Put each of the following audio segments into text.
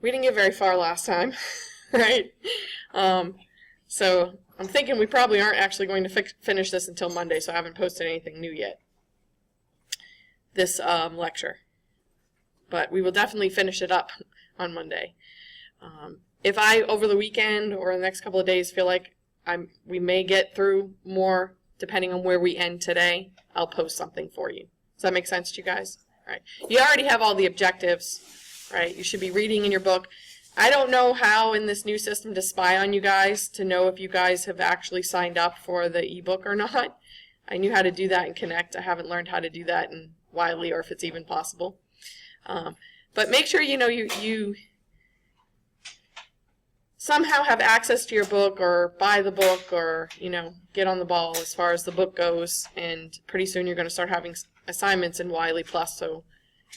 We didn't get very far last time, right? So I'm thinking we probably aren't actually going to finish this until Monday, so I haven't posted anything new yet, this lecture. But we will definitely finish it up on Monday. If I, over the weekend or the next couple of days, feel like we may get through more, depending on where we end today, I'll post something for you. Does that make sense to you guys? All right. You already have all the objectives, right? You should be reading in your book. I don't know how in this new system to spy on you guys to know if you guys have actually signed up for the ebook or not. I knew how to do that in Connect. I haven't learned how to do that in Wiley, or if it's even possible. But make sure you somehow have access to your book, or buy the book, or get on the ball as far as the book goes. And pretty soon you're going to start having assignments in Wiley Plus, so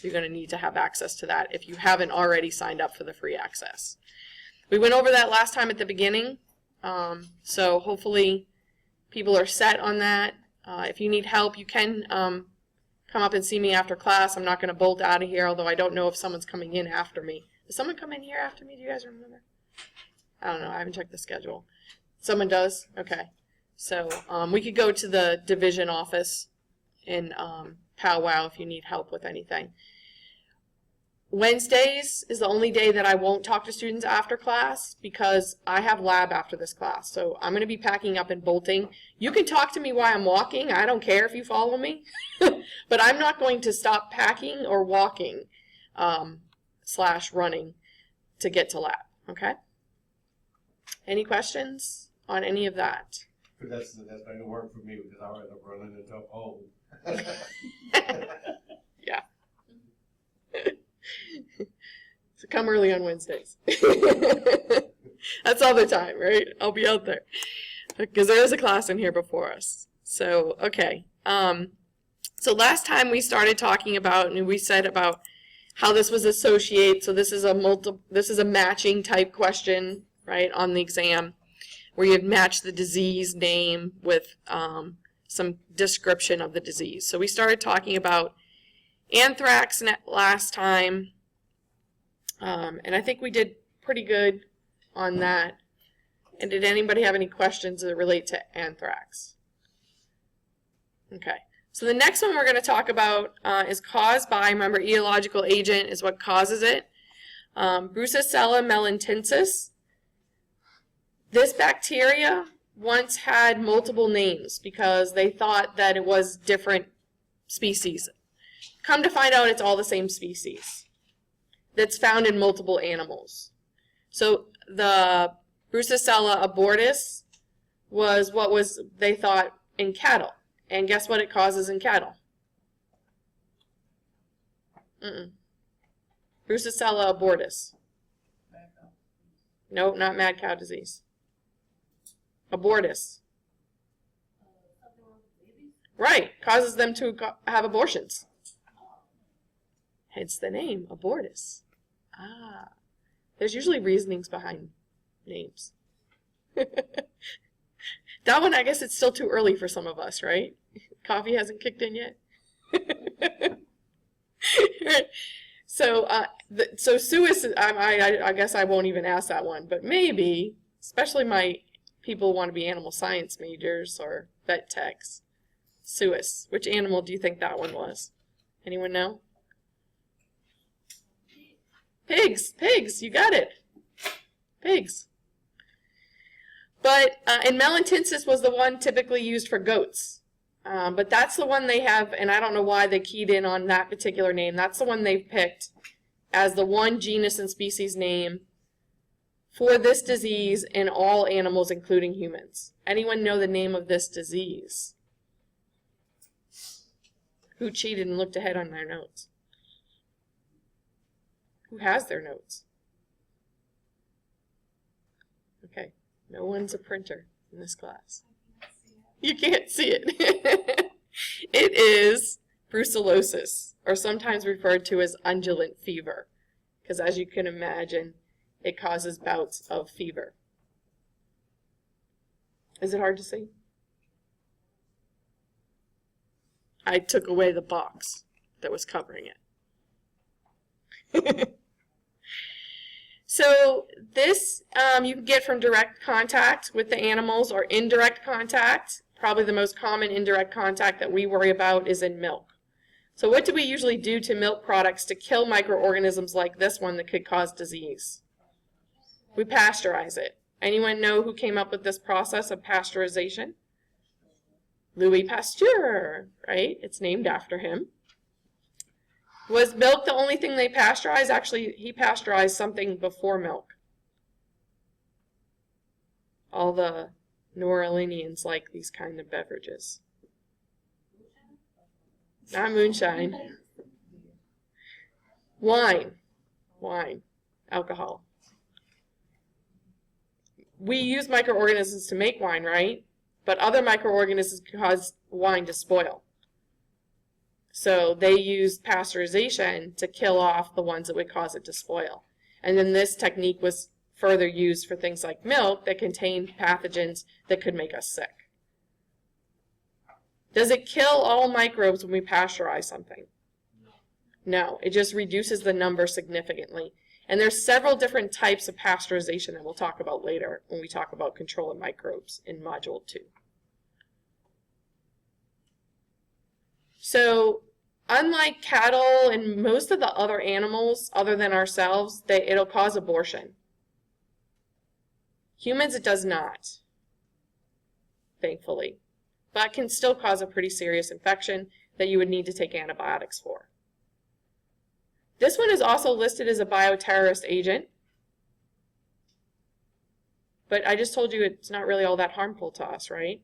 you're going to need to have access to that if you haven't already signed up for the free access. We went over that last time at the beginning, so hopefully people are set on that. If you need help, you can come up and see me after class. I'm not going to bolt out of here, although I don't know if someone's coming in after me. Does someone come in here after me? Do you guys remember? I don't know. I haven't checked the schedule. Someone does? Okay. So we could go to the division office in powwow if you need help with anything. Wednesdays is the only day that I won't talk to students after class because I have lab after this class. So I'm going to be packing up and bolting. You can talk to me while I'm walking. I don't care if you follow me. But I'm not going to stop packing or walking / running to get to lab. Okay? Any questions on any of that? That's going to work for me because I'll end up running until home. Yeah. So come early on Wednesdays. That's all the time, right? I'll be out there because there is a class in here before us. So, okay. So last time we started talking about, and we said about how this was associate. So this is a matching type question, right, on the exam, where you match the disease name with some description of the disease. So we started talking about anthrax last time, and I think we did pretty good on that. And did anybody have any questions that relate to anthrax? Okay. So the next one we're going to talk about is caused by, remember, etiological agent is what causes it. Bordetella melitensis. This bacteria once had multiple names because they thought that it was different species. Come to find out it's all the same species that's found in multiple animals. So the Bordetella abortus was what was, they thought, in cattle. And guess what it causes in cattle? Bordetella abortus. No, not mad cow disease. Abortus. Right, causes them to have abortions. Hence the name, abortus. Ah, there's usually reasonings behind names. That one, I guess it's still too early for some of us, right? Coffee hasn't kicked in yet. So, suis, I guess I won't even ask that one, but maybe, especially my people who want to be animal science majors or vet techs. Suis. Which animal do you think that one was? Anyone know? Pigs. Pigs. You got it. Pigs. But, and melitensis was the one typically used for goats. But that's the one they have, and I don't know why they keyed in on that particular name. That's the one they've picked as the one genus and species name for this disease in all animals, including humans. Anyone know the name of this disease? Who cheated and looked ahead on their notes? Who has their notes? Okay, no one's a printer in this class. You can't see it. It is brucellosis, or sometimes referred to as undulant fever, because as you can imagine, it causes bouts of fever. Is it hard to see? I took away the box that was covering it. So this you can get from direct contact with the animals or indirect contact. Probably the most common indirect contact that we worry about is in milk. So what do we usually do to milk products to kill microorganisms like this one that could cause disease? We pasteurize it. Anyone know who came up with this process of pasteurization? Louis Pasteur, right? It's named after him. Was milk the only thing they pasteurized? Actually, he pasteurized something before milk. All the New Orleanians like these kind of beverages. Not moonshine. Wine. Wine. Alcohol. We use microorganisms to make wine, right? But other microorganisms cause wine to spoil. So they use pasteurization to kill off the ones that would cause it to spoil. And then this technique was further used for things like milk that contained pathogens that could make us sick. Does it kill all microbes when we pasteurize something? No, it just reduces the number significantly. And there's several different types of pasteurization that we'll talk about later when we talk about control of microbes in Module 2. So unlike cattle and most of the other animals other than ourselves, it'll cause abortion. Humans, it does not, thankfully, but can still cause a pretty serious infection that you would need to take antibiotics for. This one is also listed as a bioterrorist agent, but I just told you it's not really all that harmful to us, right?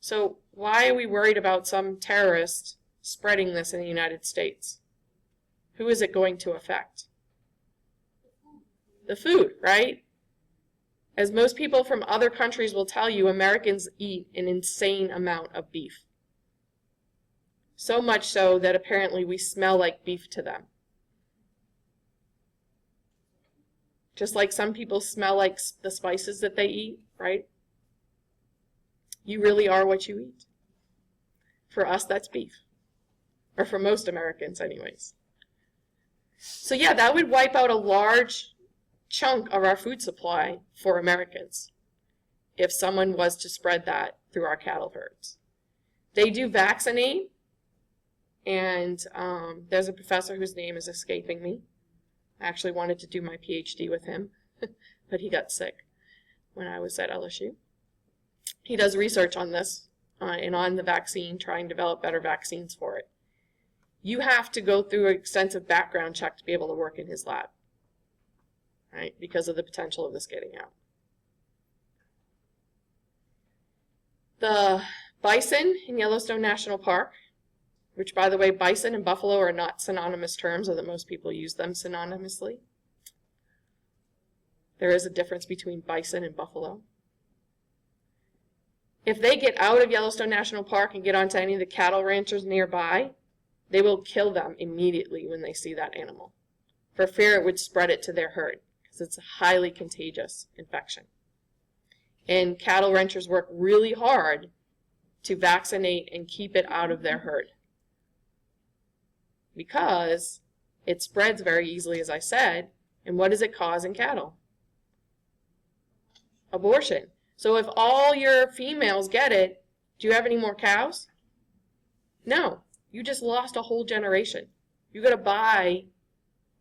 So why are we worried about some terrorist spreading this in the United States? Who is it going to affect? The food, right? As most people from other countries will tell you, Americans eat an insane amount of beef. So much so that apparently we smell like beef to them. Just like some people smell like the spices that they eat, right? You really are what you eat. For us, that's beef. Or for most Americans, anyways. So yeah, that would wipe out a large chunk of our food supply for Americans if someone was to spread that through our cattle herds. They do vaccinate, and there's a professor whose name is escaping me. I actually wanted to do my PhD with him, but he got sick when I was at LSU. He does research on this and on the vaccine, trying to develop better vaccines for it. You have to go through an extensive background check to be able to work in his lab, right? Because of the potential of this getting out. The bison in Yellowstone National Park, which, by the way, bison and buffalo are not synonymous terms, or that most people use them synonymously. There is a difference between bison and buffalo. If they get out of Yellowstone National Park and get onto any of the cattle ranchers nearby, they will kill them immediately when they see that animal, for fear it would spread it to their herd, because it's a highly contagious infection. And cattle ranchers work really hard to vaccinate and keep it out of their herd, because it spreads very easily, as I said. And what does it cause in cattle? Abortion. So if all your females get it, do you have any more cows? No. You just lost a whole generation. You got to buy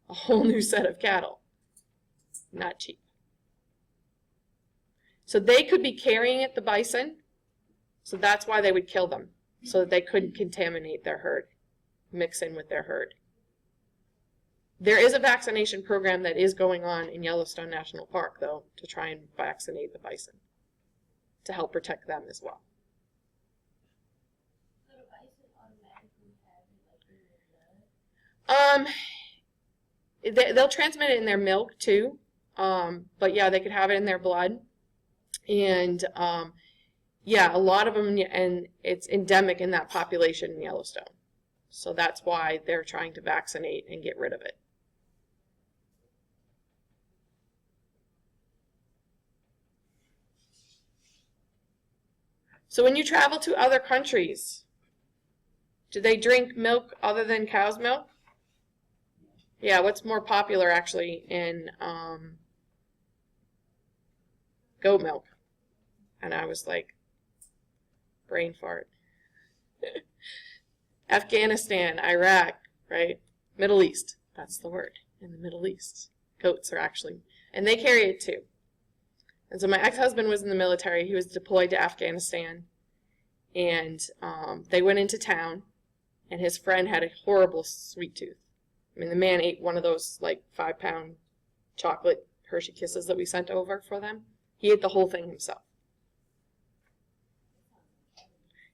a whole new set of cattle. Not cheap. So they could be carrying it, the bison, so that's why they would kill them, so that they couldn't contaminate their herd, mix in with their herd. There is a vaccination program that is going on in Yellowstone National Park, though, to try and vaccinate the bison, to help protect them as well. So the bison automatically have it, like, in their blood? They'll transmit it in their milk too, but yeah, they could have it in their blood. And yeah, a lot of them, and it's endemic in that population in Yellowstone. So that's why they're trying to vaccinate and get rid of it. So when you travel to other countries, do they drink milk other than cow's milk? Yeah, what's more popular actually in goat milk? And I was like, brain fart. Afghanistan, Iraq, right? Middle East, that's the word, in the Middle East. Goats are actually, and they carry it too. And so my ex-husband was in the military. He was deployed to Afghanistan, and they went into town, and his friend had a horrible sweet tooth. I mean, the man ate one of those, like, 5-pound chocolate Hershey Kisses that we sent over for them. He ate the whole thing himself.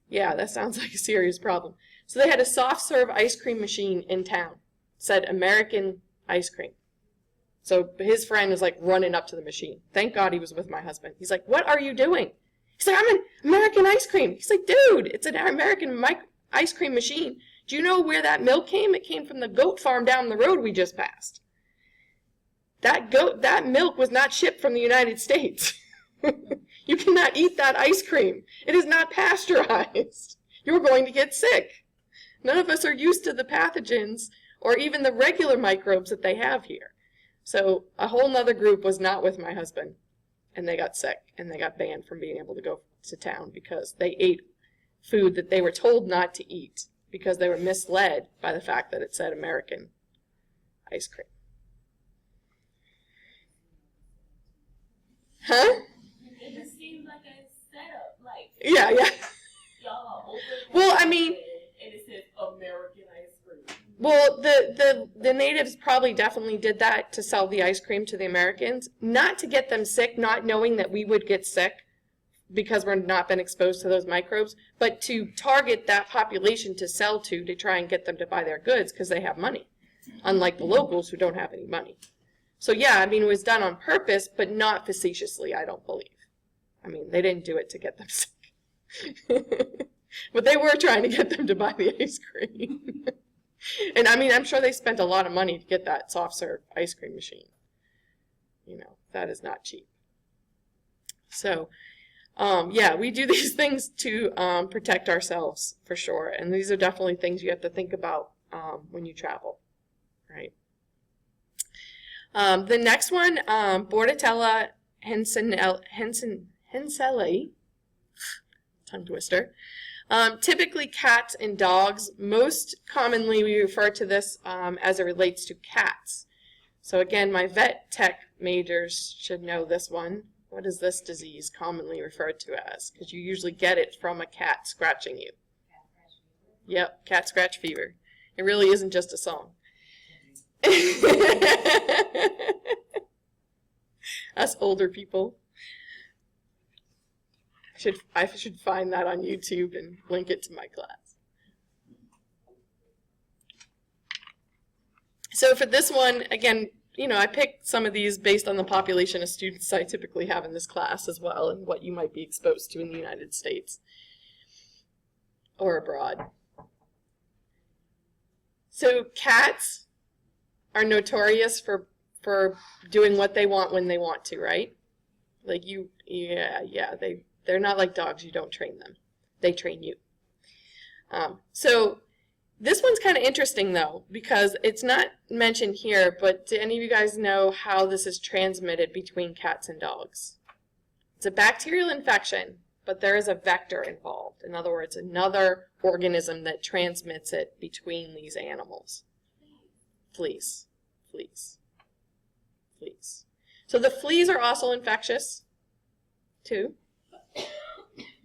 Yeah, that sounds like a serious problem. So they had a soft-serve ice cream machine in town. It said American ice cream. So his friend was, like, running up to the machine. Thank God he was with my husband. He's like, what are you doing? He's like, I'm an American ice cream. He's like, dude, it's an American ice cream machine. Do you know where that milk came? It came from the goat farm down the road we just passed. That milk was not shipped from the United States. You cannot eat that ice cream. It is not pasteurized. You're going to get sick. None of us are used to the pathogens or even the regular microbes that they have here. So a whole nother group was not with my husband, and they got sick, and they got banned from being able to go to town because they ate food that they were told not to eat because they were misled by the fact that it said American ice cream. Huh? It just seems like a setup. Like, Yeah. y'all are open. Well, I mean, and it says American ice cream. well, the natives probably definitely did that to sell the ice cream to the Americans, not to get them sick, not knowing that we would get sick because we're not been exposed to those microbes, but to target that population to sell to try and get them to buy their goods because they have money, unlike the locals who don't have any money. So yeah, I mean, it was done on purpose, but not facetiously, I don't believe. I mean, they didn't do it to get them sick. But they were trying to get them to buy the ice cream. And I mean, I'm sure they spent a lot of money to get that soft serve ice cream machine. You know, that is not cheap. So, yeah, we do these things to protect ourselves for sure. And these are definitely things you have to think about when you travel, right? The next one, Bordetella henselae, tongue twister. Typically cats and dogs. Most commonly we refer to this as it relates to cats. So again, my vet tech majors should know this one. What is this disease commonly referred to as? Because you usually get it from a cat scratching you. Yep, cat scratch fever. It really isn't just a song. Us older people. I should find that on YouTube and link it to my class. So for this one, again, you know, I picked some of these based on the population of students I typically have in this class as well, and what you might be exposed to in the United States or abroad. So cats are notorious for doing what they want when they want to, right? Like they're not like dogs. You don't train them. They train you. So this one's kind of interesting, though, because it's not mentioned here, but do any of you guys know how this is transmitted between cats and dogs? It's a bacterial infection, but there is a vector involved. In other words, another organism that transmits it between these animals. Fleas. Fleas. Fleas. So the fleas are also infectious, too.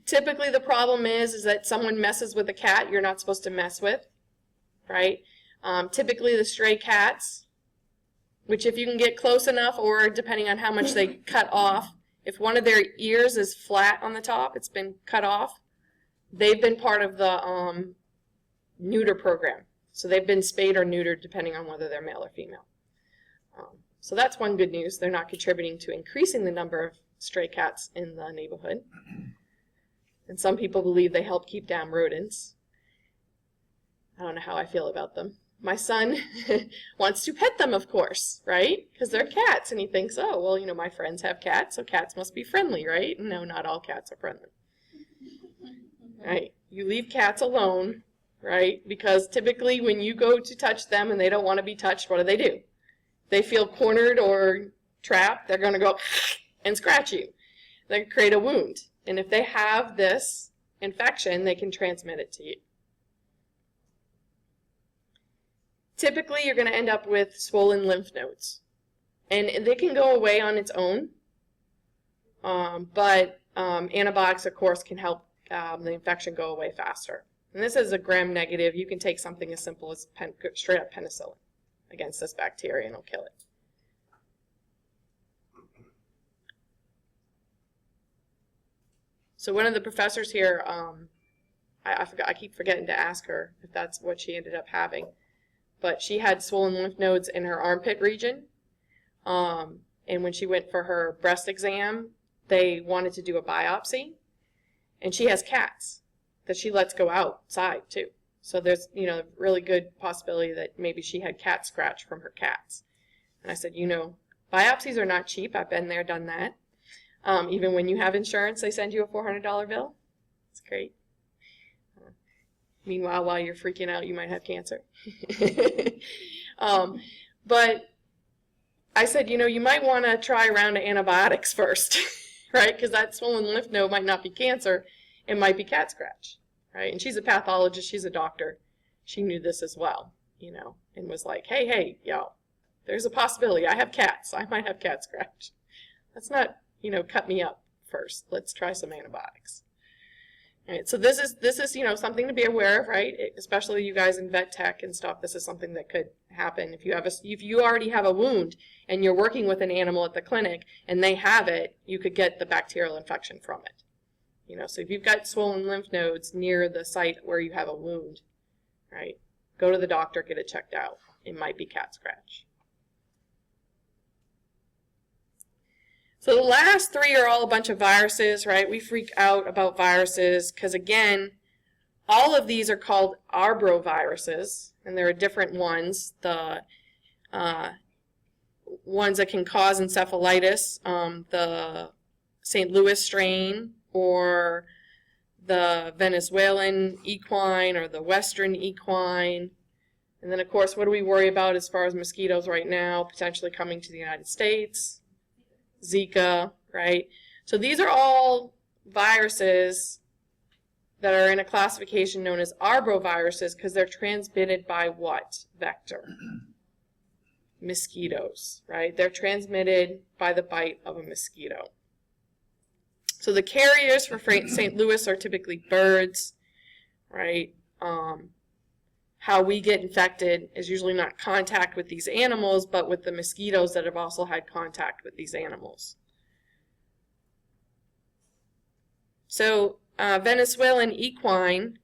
Typically the problem is that someone messes with a cat you're not supposed to mess with, right? Typically the stray cats, which if you can get close enough, or depending on how much they cut off, if one of their ears is flat on the top, it's been cut off, they've been part of the neuter program. So they've been spayed or neutered depending on whether they're male or female. So that's one good news. They're not contributing to increasing the number of stray cats in the neighborhood. And some people believe they help keep down rodents. I don't know how I feel about them. My son wants to pet them, of course, right? Because they're cats, and he thinks, oh, well, you know, my friends have cats, so cats must be friendly, right? No, not all cats are friendly. Right? You leave cats alone, right? Because typically when you go to touch them and they don't want to be touched, what do? They feel cornered or trapped, they're going to go and scratch you. They create a wound. And if they have this infection, they can transmit it to you. Typically, you're going to end up with swollen lymph nodes. And they can go away on its own, but antibiotics, of course, can help the infection go away faster. And this is a gram-negative. You can take something as simple as straight-up penicillin against this bacteria, and it'll kill it. So one of the professors here, I keep forgetting to ask her if that's what she ended up having, but she had swollen lymph nodes in her armpit region, and when she went for her breast exam, they wanted to do a biopsy, and she has cats that she lets go outside too. So there's, a really good possibility that maybe she had cat scratch from her cats. And I said, biopsies are not cheap. I've been there, done that. Even when you have insurance, they send you a $400 bill. It's great. Meanwhile, while you're freaking out, you might have cancer. But I said, you might want to try a round of antibiotics first, right? Because that swollen lymph node might not be cancer. It might be cat scratch, right? And she's a pathologist. She's a doctor. She knew this as well, and was like, hey, yo, there's a possibility. I have cats. I might have cat scratch. Let's not, cut me up first. Let's try some antibiotics. All right, so this is something to be aware of, right? Especially you guys in vet tech and stuff. This is something that could happen if you already have a wound and you're working with an animal at the clinic and they have it. You could get the bacterial infection from it. So if you've got swollen lymph nodes near the site where you have a wound, right? Go to the doctor, get it checked out. It might be cat scratch. So the last three are all a bunch of viruses, right? We freak out about viruses because, again, all of these are called arboviruses, and there are different ones. The ones that can cause encephalitis, the St. Louis strain, or the Venezuelan equine, or the Western equine. And then, of course, what do we worry about as far as mosquitoes right now, potentially coming to the United States? Zika, right? So these are all viruses that are in a classification known as arboviruses because they're transmitted by what vector? Mosquitoes, right? They're transmitted by the bite of a mosquito. So the carriers for St. Louis are typically birds, right? How we get infected is usually not contact with these animals, but with the mosquitoes that have also had contact with these animals. So Venezuelan equine,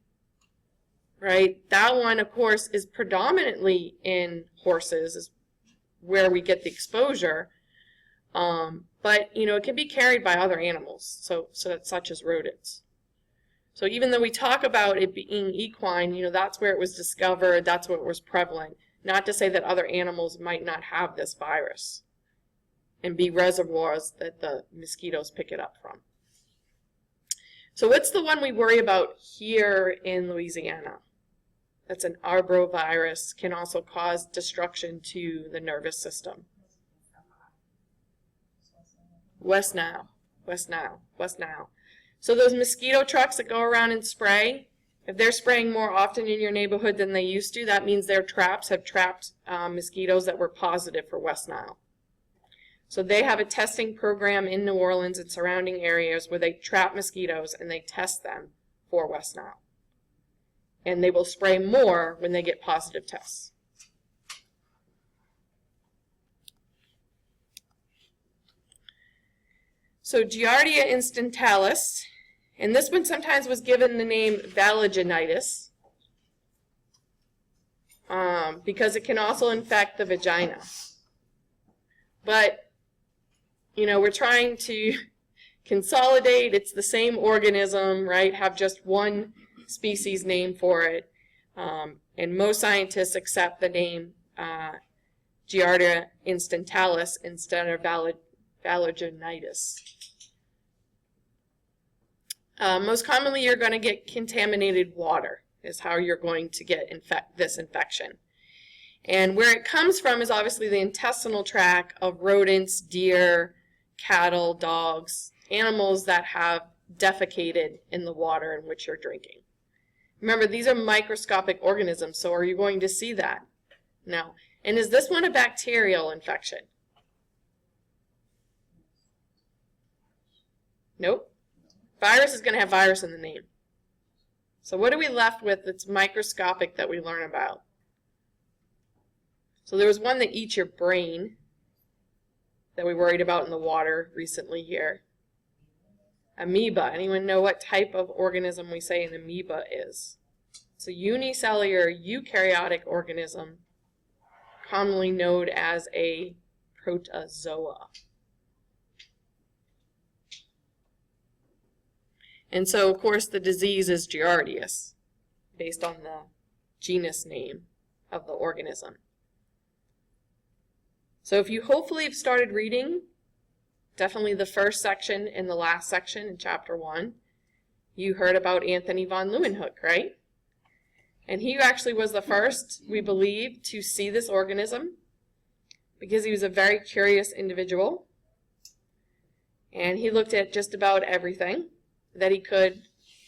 right, that one, of course, is predominantly in horses, is where we get the exposure. But, it can be carried by other animals, so such as rodents. So even though we talk about it being equine, that's where it was discovered, that's where it was prevalent. Not to say that other animals might not have this virus and be reservoirs that the mosquitoes pick it up from. So what's the one we worry about here in Louisiana? That's an arbovirus, can also cause destruction to the nervous system. West Nile. So those mosquito trucks that go around and spray, if they're spraying more often in your neighborhood than they used to, that means their traps have trapped mosquitoes that were positive for West Nile. So they have a testing program in New Orleans and surrounding areas where they trap mosquitoes and they test them for West Nile. And they will spray more when they get positive tests. So Giardia instantalis, and this one sometimes was given the name vaginitis because it can also infect the vagina. But, we're trying to consolidate. It's the same organism, right? Have just one species name for it. And most scientists accept the name Giardia instantalis instead of vaginitis. Most commonly, you're going to get contaminated water is how you're going to get this infection. And where it comes from is obviously the intestinal tract of rodents, deer, cattle, dogs, animals that have defecated in the water in which you're drinking. Remember, these are microscopic organisms, so are you going to see that? No. And is this one a bacterial infection? Nope. Virus is going to have virus in the name. So what are we left with that's microscopic that we learn about? So there was one that eats your brain that we worried about in the water recently here. Amoeba. Anyone know what type of organism we say an amoeba is? It's a unicellular eukaryotic organism, commonly known as a protozoa. And so, of course, the disease is Giardias, based on the genus name of the organism. So if you hopefully have started reading, definitely the first section and the last section in chapter 1, you heard about Anthony von Leeuwenhoek, right? And he actually was the first, we believe, to see this organism because he was a very curious individual. And he looked at just about everything that he could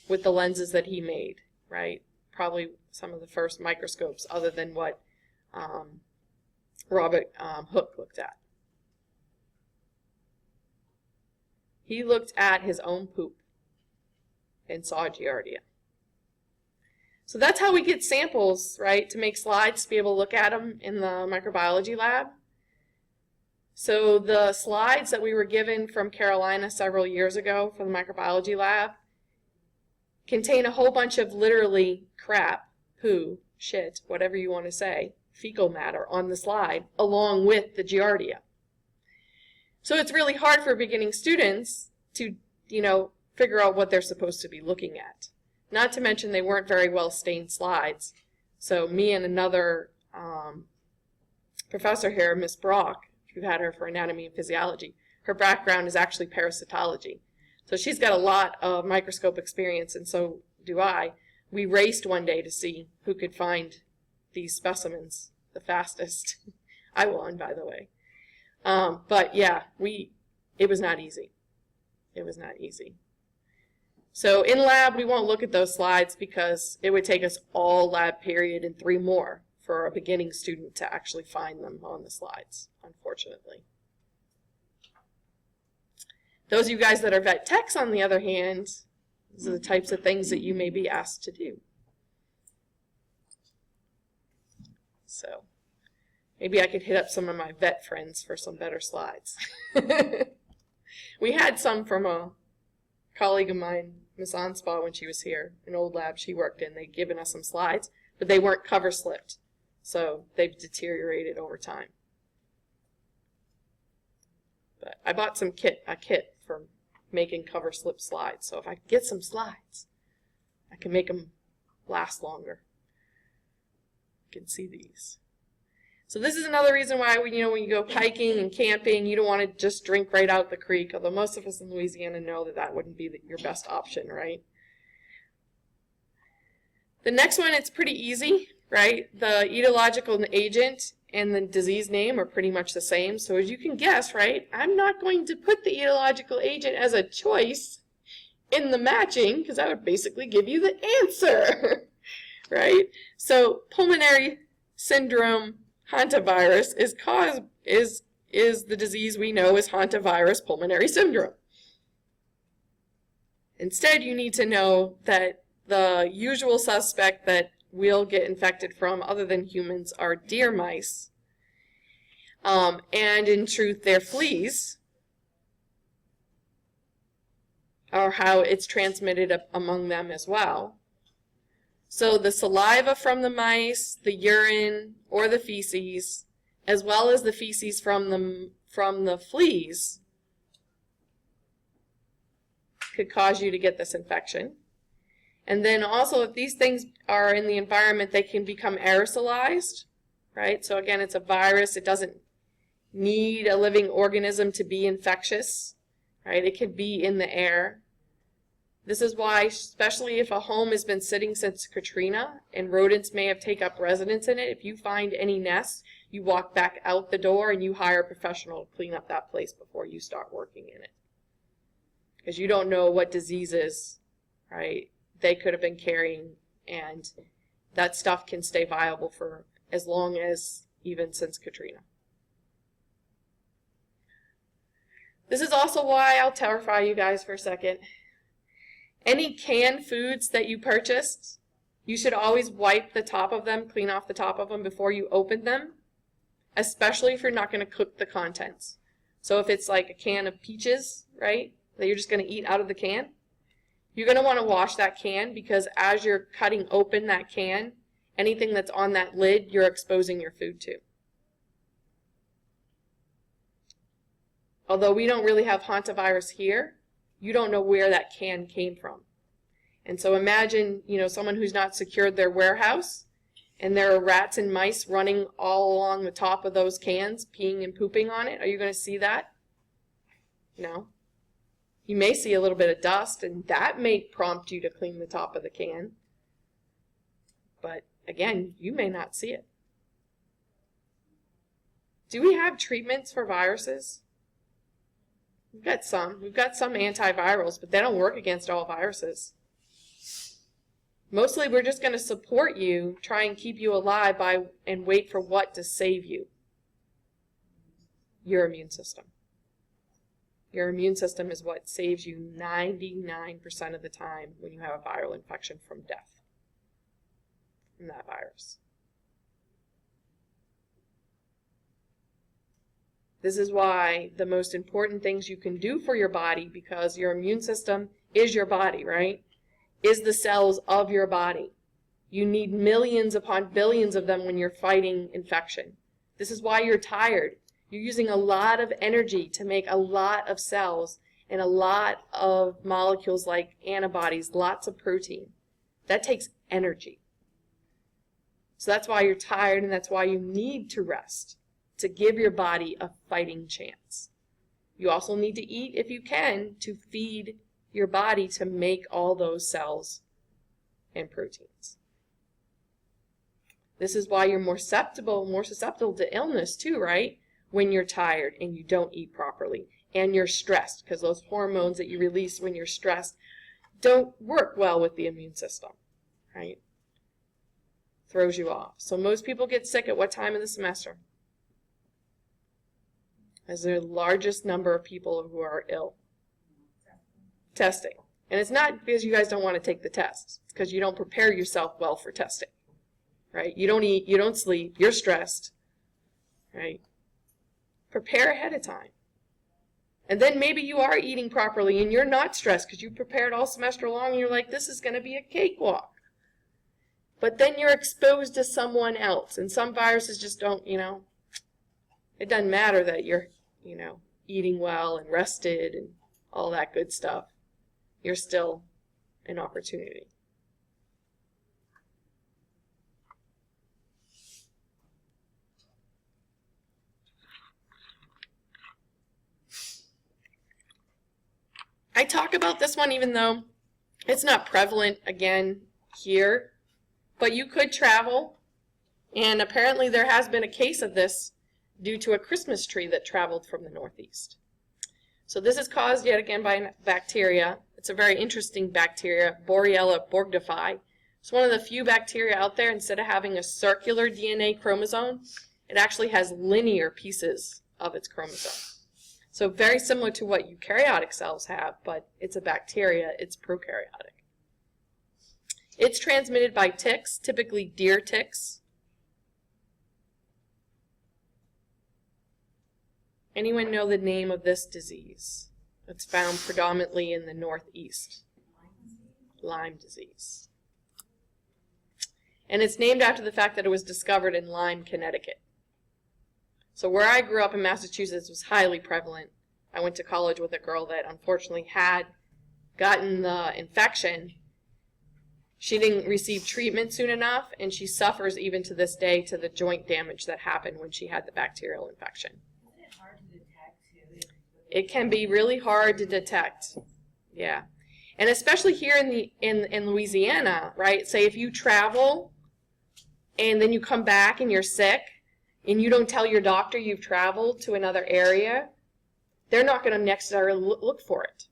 with the lenses that he made, right? Probably some of the first microscopes other than what Robert Hooke looked at. He looked at his own poop and saw Giardia. So that's how we get samples, right, to make slides to be able to look at them in the microbiology lab. So the slides that we were given from Carolina several years ago for the microbiology lab contain a whole bunch of literally crap, poo, shit, whatever you want to say, fecal matter on the slide along with the Giardia. So it's really hard for beginning students to, figure out what they're supposed to be looking at. Not to mention they weren't very well stained slides. So me and another professor here, Miss Brock, we've had her for anatomy and physiology, her background is actually parasitology. So she's got a lot of microscope experience, and so do I. We raced one day to see who could find these specimens the fastest. I won, by the way. But yeah, it was not easy. It was not easy. So in lab, we won't look at those slides because it would take us all lab period and 3 more for a beginning student to actually find them on the slides, unfortunately. Those of you guys that are vet techs, on the other hand, these are the types of things that you may be asked to do. So maybe I could hit up some of my vet friends for some better slides. We had some from a colleague of mine, Miss Onspa, when she was here, an old lab she worked in. They'd given us some slides, but they weren't cover slipped, so they've deteriorated over time. But I bought a kit for making cover slip slides, so if I get some slides, I can make them last longer. You can see these. So this is another reason why when you go hiking and camping, you don't want to just drink right out the creek, although most of us in Louisiana know that that wouldn't be your best option, right? The next one, it's pretty easy, right? The etiological agent and the disease name are pretty much the same. So as you can guess, right, I'm not going to put the etiological agent as a choice in the matching because that would basically give you the answer, right? So pulmonary syndrome hantavirus is the disease we know as hantavirus pulmonary syndrome. Instead, you need to know that the usual suspect that we'll get infected from, other than humans, are deer mice. And in truth, they're fleas, or how it's transmitted among them as well. So the saliva from the mice, the urine or the feces, as well as the feces from the fleas, could cause you to get this infection. And then also, if these things are in the environment, they can become aerosolized, right? So again, it's a virus. It doesn't need a living organism to be infectious, right? It could be in the air. This is why, especially if a home has been sitting since Katrina and rodents may have taken up residence in it, if you find any nests, you walk back out the door and you hire a professional to clean up that place before you start working in it. Because you don't know what diseases, right, they could have been carrying, and that stuff can stay viable for as long as even since Katrina. This is also why I'll terrify you guys for a second. Any canned foods that you purchased, you should always wipe the top of them, clean off the top of them before you open them, especially if you're not going to cook the contents. So if it's like a can of peaches, right, that you're just going to eat out of the can, you're going to want to wash that can, because as you're cutting open that can, anything that's on that lid, you're exposing your food to. Although we don't really have hantavirus here, you don't know where that can came from. And so imagine, someone who's not secured their warehouse, and there are rats and mice running all along the top of those cans, peeing and pooping on it. Are you going to see that? No. You may see a little bit of dust, and that may prompt you to clean the top of the can. But again, you may not see it. Do we have treatments for viruses? We've got some. We've got some antivirals, but they don't work against all viruses. Mostly we're just going to support you, try and keep you alive and wait for what to save you? Your immune system. Your immune system is what saves you 99% of the time when you have a viral infection from death from that virus. This is why the most important things you can do for your body, because your immune system is your body, right? Is the cells of your body. You need millions upon billions of them when you're fighting infection. This is why you're tired. You're using a lot of energy to make a lot of cells and a lot of molecules like antibodies, lots of protein. That takes energy. So that's why you're tired, and that's why you need to rest, to give your body a fighting chance. You also need to eat, if you can, to feed your body to make all those cells and proteins. This is why you're more susceptible to illness too, right? When you're tired and you don't eat properly and you're stressed, because those hormones that you release when you're stressed don't work well with the immune system, right? Throws you off. So most people get sick at what time of the semester? As the largest number of people who are ill. Testing. And it's not because you guys don't want to take the tests. It's because you don't prepare yourself well for testing. Right? You don't eat, you don't sleep, you're stressed. Right? Prepare ahead of time. And then maybe you are eating properly and you're not stressed because you prepared all semester long and you're like, this is going to be a cakewalk. But then you're exposed to someone else. And some viruses just don't, it doesn't matter that you're, eating well and rested and all that good stuff. You're still an opportunity. I talk about this one even though it's not prevalent again here, but you could travel, and apparently there has been a case of this due to a Christmas tree that traveled from the Northeast. So this is caused yet again by a bacteria. It's a very interesting bacteria, Bordetella Bordetella. It's one of the few bacteria out there, instead of having a circular DNA chromosome, it actually has linear pieces of its chromosome. So very similar to what eukaryotic cells have, but it's a bacteria, it's prokaryotic. It's transmitted by ticks, typically deer ticks. Anyone know the name of this disease? It's found predominantly in the Northeast. Lyme disease. And it's named after the fact that it was discovered in Lyme, Connecticut. So where I grew up in Massachusetts was highly prevalent. I went to college with a girl that unfortunately had gotten the infection. She didn't receive treatment soon enough, and she suffers even to this day to the joint damage that happened when she had the bacterial infection. Isn't it hard to detect too? It can be really hard to detect. Yeah. And especially here in Louisiana, right? Say if you travel and then you come back and you're sick and you don't tell your doctor you've traveled to another area, they're not going to necessarily look for it.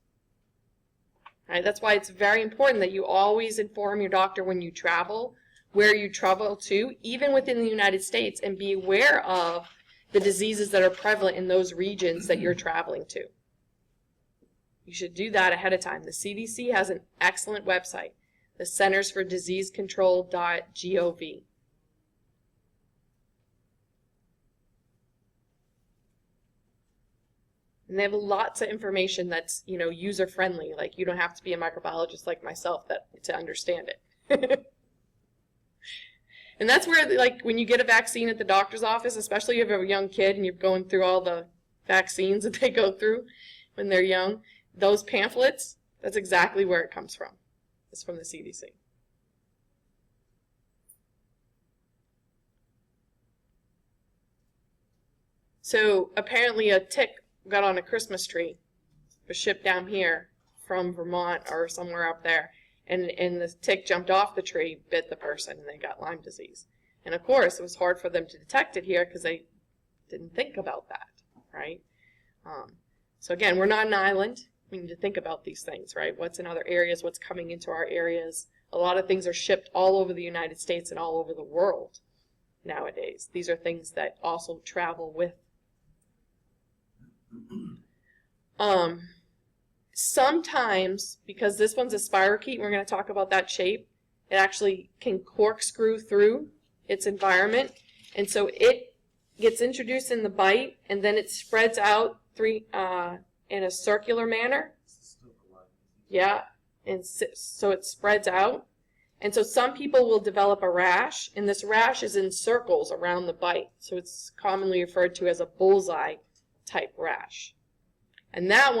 Right? That's why it's very important that you always inform your doctor when you travel, where you travel to, even within the United States, and be aware of the diseases that are prevalent in those regions that you're traveling to. You should do that ahead of time. The CDC has an excellent website, the Centers for Disease Control.gov. And they have lots of information that's, user-friendly. Like, you don't have to be a microbiologist like myself to understand it. And that's where, like, when you get a vaccine at the doctor's office, especially if you have a young kid and you're going through all the vaccines that they go through when they're young, those pamphlets, that's exactly where it comes from. It's from the CDC. So apparently a tick got on a Christmas tree, was shipped down here from Vermont or somewhere up there, and the tick jumped off the tree, bit the person, and they got Lyme disease. And of course, it was hard for them to detect it here because they didn't think about that, right? So again, we're not an island. We need to think about these things, right? What's in other areas, what's coming into our areas. A lot of things are shipped all over the United States and all over the world nowadays. These are things that also travel with. Sometimes, because this one's a spirochete, we're going to talk about that shape, it actually can corkscrew through its environment, and so it gets introduced in the bite, and then it spreads out in a circular manner. Yeah, and so it spreads out, and so some people will develop a rash, and this rash is in circles around the bite, so it's commonly referred to as a bullseye type rash. And that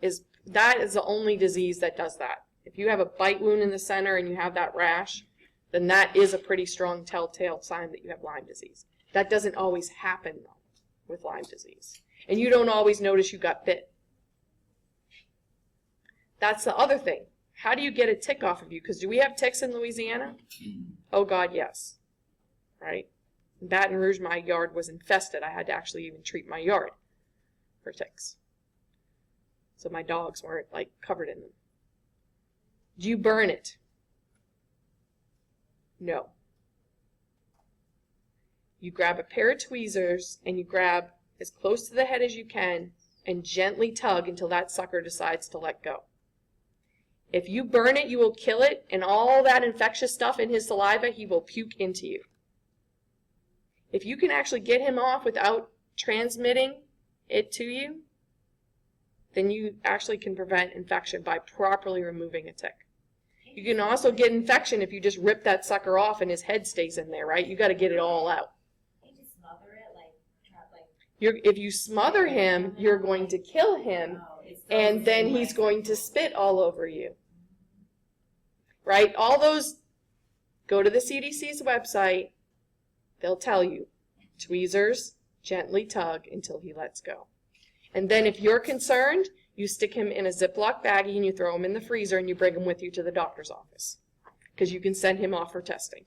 is the only disease that does that. If you have a bite wound in the center and you have that rash, then that is a pretty strong telltale sign that you have Lyme disease. That doesn't always happen, though, with Lyme disease. And you don't always notice you got bit. That's the other thing. How do you get a tick off of you? Because do we have ticks in Louisiana? Oh, God, yes. Right? In Baton Rouge, my yard was infested. I had to actually even treat my yard for ticks. So my dogs weren't, like, covered in them. Do you burn it? No. You grab a pair of tweezers and you grab as close to the head as you can and gently tug until that sucker decides to let go. If you burn it, you will kill it, and all that infectious stuff in his saliva, he will puke into you. If you can actually get him off without transmitting it to you, then you actually can prevent infection by properly removing a tick. You can also get infection if you just rip that sucker off and his head stays in there, right? You got to get it all out. You just smother it, If you smother him, you're going to kill him, and then he's going to spit all over you. Right? All those, go to the CDC's website. They'll tell you, tweezers, gently tug until he lets go. And then if you're concerned, you stick him in a Ziploc baggie and you throw him in the freezer and you bring him with you to the doctor's office, because you can send him off for testing.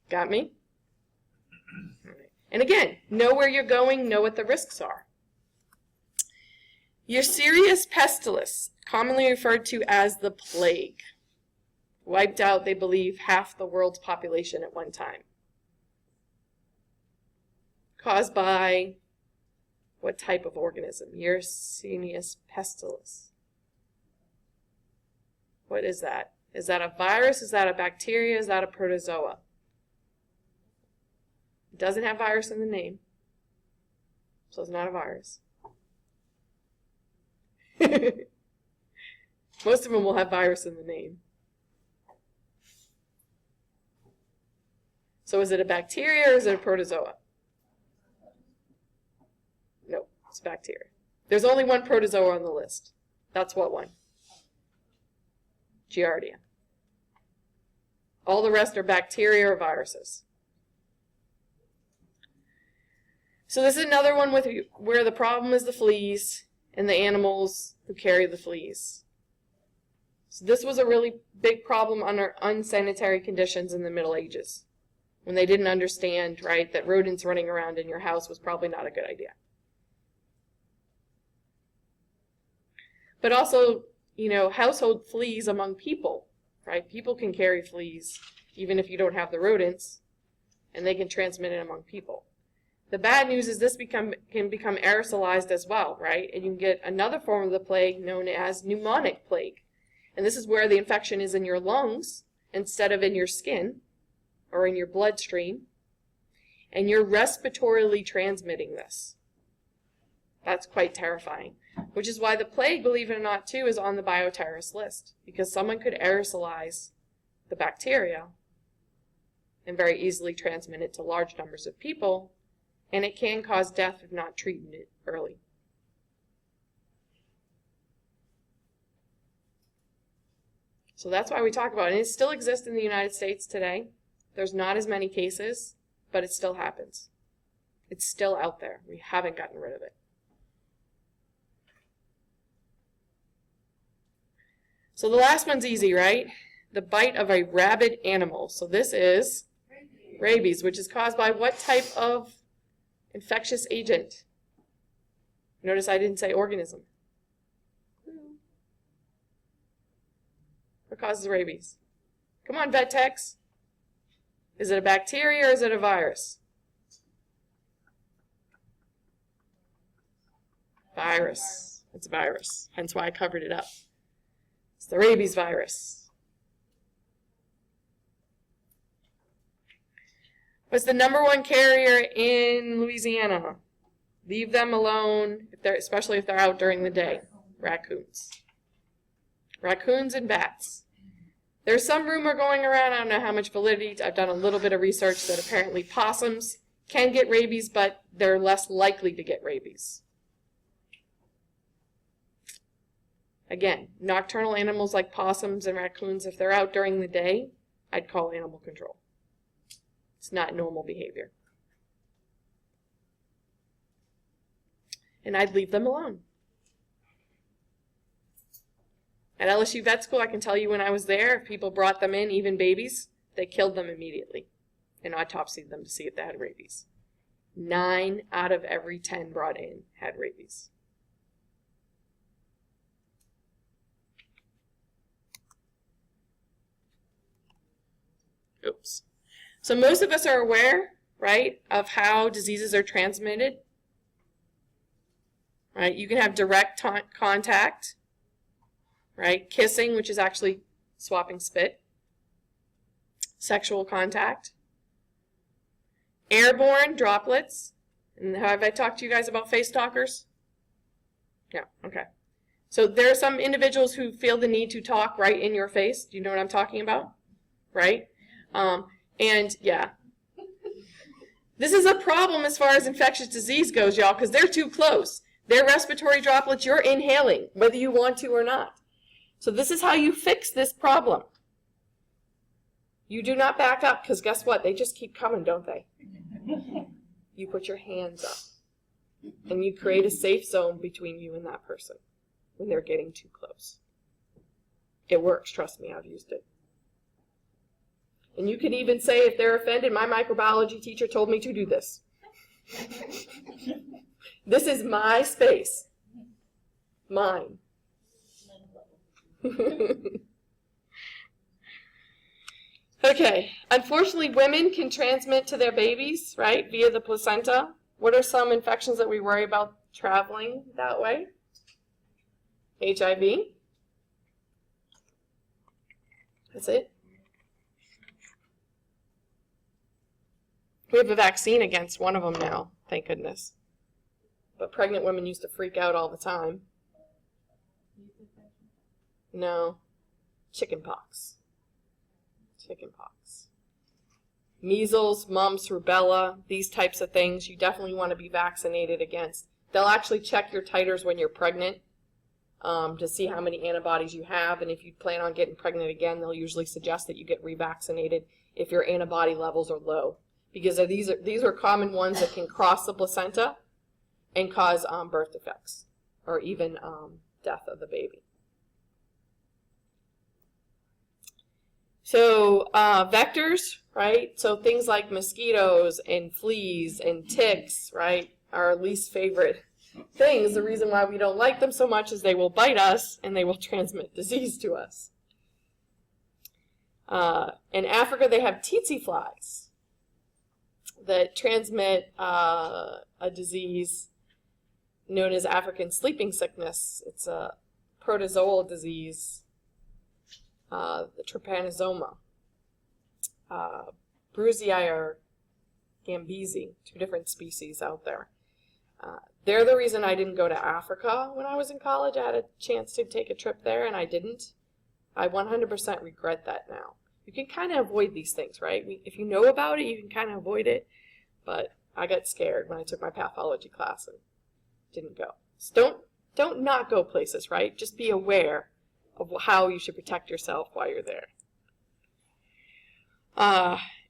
Got me? And again, know where you're going, know what the risks are. Yersinia pestis, commonly referred to as the plague, wiped out, they believe, half the world's population at one time. Caused by what type of organism? Yersinia pestis. What is that? Is that a virus? Is that a bacteria? Is that a protozoa? It doesn't have virus in the name, so it's not a virus. Most of them will have virus in the name. So is it a bacteria or is it a protozoa? No, it's bacteria. There's only one protozoa on the list. That's what one? Giardia. All the rest are bacteria or viruses. So this is another one with where the problem is the fleas and the animals who carry the fleas. So this was a really big problem under unsanitary conditions in the Middle Ages, when they didn't understand, right, that rodents running around in your house was probably not a good idea. But also, you know, household fleas among people, right? People can carry fleas even if you don't have the rodents, and they can transmit it among people. The bad news is this can become aerosolized as well, right? And you can get another form of the plague known as pneumonic plague. And this is where the infection is in your lungs instead of in your skin or in your bloodstream. And you're respiratorily transmitting this. That's quite terrifying. Which is why the plague, believe it or not, too, is on the bioterrorist list. Because someone could aerosolize the bacteria and very easily transmit it to large numbers of people. And it can cause death if not treated early. So that's why we talk about it. And it still exists in the United States today. There's not as many cases, but it still happens. It's still out there. We haven't gotten rid of it. So the last one's easy, right? The bite of a rabid animal. So this is rabies, which is caused by what type of infectious agent? Notice I didn't say organism. What causes rabies? Come on, vet techs. Is it a bacteria or is it a virus? Virus. It's a virus. Hence why I covered it up. It's the rabies virus. What's the #1 carrier in Louisiana? Leave them alone, especially if they're out during the day. Raccoons. Raccoons and bats. There's some rumor going around, I don't know how much validity, I've done a little bit of research that apparently possums can get rabies, but they're less likely to get rabies. Again, nocturnal animals like possums and raccoons, if they're out during the day, I'd call animal control. It's not normal behavior. And I'd leave them alone. At LSU Vet School, I can tell you when I was there, if people brought them in, even babies, they killed them immediately and autopsied them to see if they had rabies. 9 out of every 10 brought in had rabies. Oops. So most of us are aware, right, of how diseases are transmitted. Right? You can have direct contact. Right? Kissing, which is actually swapping spit. Sexual contact. Airborne droplets. And have I talked to you guys about face talkers? Yeah, okay. So there are some individuals who feel the need to talk right in your face. Do you know what I'm talking about? Right? And yeah. This is a problem as far as infectious disease goes, y'all, because they're too close. They're respiratory droplets you're inhaling, whether you want to or not. So this is how you fix this problem. You do not back up, because guess what? They just keep coming, don't they? You put your hands up, and you create a safe zone between you and that person when they're getting too close. It works, trust me, I've used it. And you can even say if they're offended, my microbiology teacher told me to do this. This is my space. Mine. Okay, unfortunately women can transmit to their babies, right, via the placenta. What are some infections that we worry about traveling that way? HIV. That's it. We have a vaccine against one of them now, thank goodness. But pregnant women used to freak out all the time. No. Chickenpox. Chickenpox. Measles, mumps, rubella, these types of things you definitely want to be vaccinated against. They'll actually check your titers when you're pregnant to see how many antibodies you have, and if you plan on getting pregnant again, they'll usually suggest that you get revaccinated if your antibody levels are low. because these are common ones that can cross the placenta and cause birth defects or even death of the baby. So vectors, right? So things like mosquitoes and fleas and ticks, right, are our least favorite things. The reason why we don't like them so much is they will bite us and they will transmit disease to us. In Africa, they have tsetse flies that transmit a disease known as African sleeping sickness. It's a protozoal disease, the trypanosoma. Brucei or Gambesi, two different species out there. They're the reason I didn't go to Africa when I was in college. I had a chance to take a trip there, and I didn't. I 100% regret that now. You can kind of avoid these things, right? If you know about it, you can kind of avoid it. But I got scared when I took my pathology class and didn't go. So don't not go places, right? Just be aware of how you should protect yourself while you're there.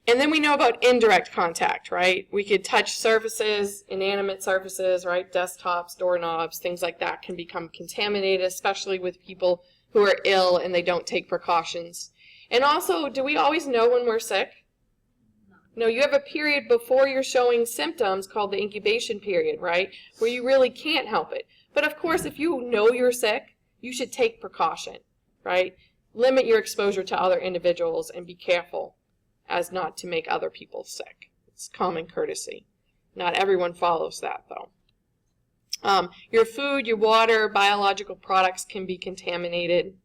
And then we know about indirect contact, right? We could touch surfaces, inanimate surfaces, right? Desktops, doorknobs, things like that can become contaminated, especially with people who are ill and they don't take precautions. And also, do we always know when we're sick? No, you have a period before you're showing symptoms called the incubation period, right? Where you really can't help it. But of course, if you know you're sick, you should take precaution, right? Limit your exposure to other individuals and be careful as not to make other people sick. It's common courtesy. Not everyone follows that, though. Your food, your water, biological products can be contaminated.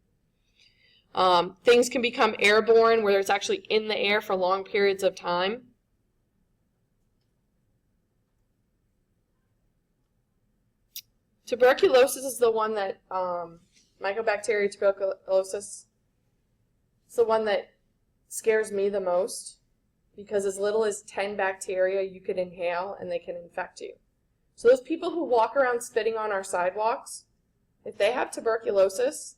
Things can become airborne where it's actually in the air for long periods of time. Tuberculosis is the one that, Mycobacteria tuberculosis, it's the one that scares me the most because as little as 10 bacteria you could inhale and they can infect you. So those people who walk around spitting on our sidewalks, if they have tuberculosis,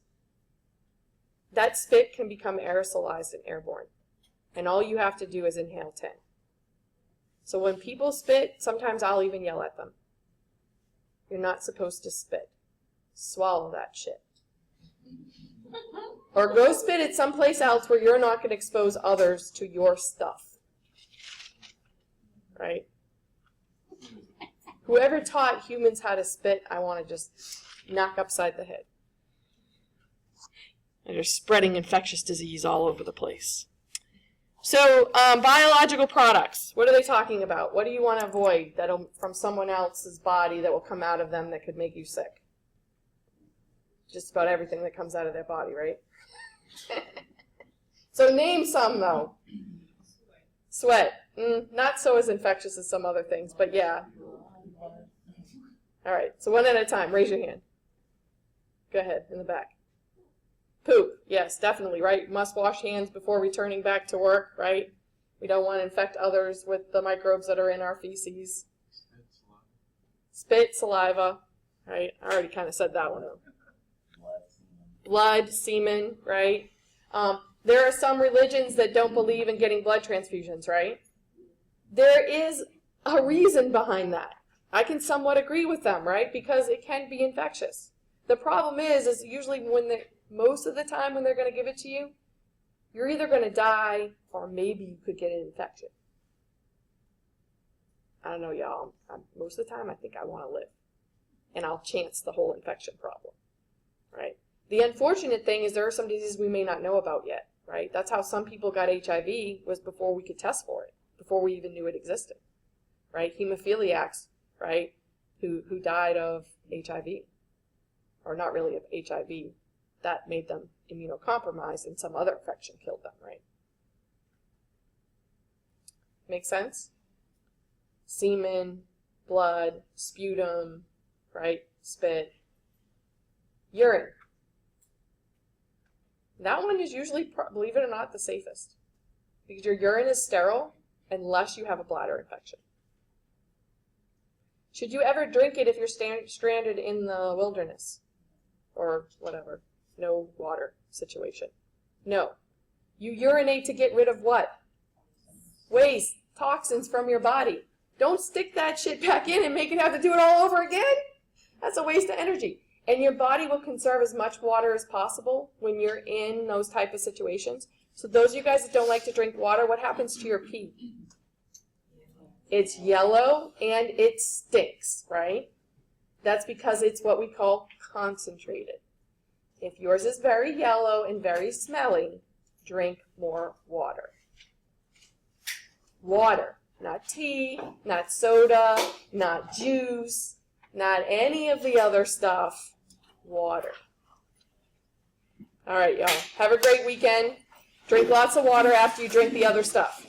that spit can become aerosolized and airborne. And all you have to do is inhale 10. So when people spit, sometimes I'll even yell at them. You're not supposed to spit. Swallow that shit. Or go spit it someplace else where you're not going to expose others to your stuff. Right? Whoever taught humans how to spit, I want to just knock upside the head. And they're spreading infectious disease all over the place. So, biological products. What are they talking about? What do you want to avoid from someone else's body that will come out of them that could make you sick? Just about everything that comes out of their body, right? So name some, though. Sweat. Not so as infectious as some other things, but yeah. All right, so one at a time. Raise your hand. Go ahead, in the back. Poop. Yes, definitely, right? Must wash hands before returning back to work, right? We don't want to infect others with the microbes that are in our feces. Spit, saliva, right? I already kind of said that one. Blood, semen, right? There are some religions that don't believe in getting blood transfusions, right? There is a reason behind that. I can somewhat agree with them, right? Because it can be infectious. The problem is usually most of the time when they're going to give it to you, you're either going to die or maybe you could get an infection. I don't know, y'all. Most of the time I think I want to live. And I'll chance the whole infection problem, right? The unfortunate thing is there are some diseases we may not know about yet, right? That's how some people got HIV was before we could test for it, before we even knew it existed, right? Hemophiliacs, right, who died of HIV, or not really of HIV. That made them immunocompromised and some other infection killed them, right? Make sense? Semen, blood, sputum, right? Spit, urine. That one is usually, believe it or not, the safest. Because your urine is sterile unless you have a bladder infection. Should you ever drink it if you're stranded in the wilderness? Or whatever. No water situation. No. You urinate to get rid of what? Waste. toxins from your body. Don't stick that shit back in and make it have to do it all over again. That's a waste of energy. And your body will conserve as much water as possible when you're in those type of situations. So those of you guys that don't like to drink water, what happens to your pee? It's yellow and it stinks, right? That's because it's what we call concentrated. If yours is very yellow and very smelly, drink more water. Water, not tea, not soda, not juice, not any of the other stuff. Water. All right, y'all. Have a great weekend. Drink lots of water after you drink the other stuff.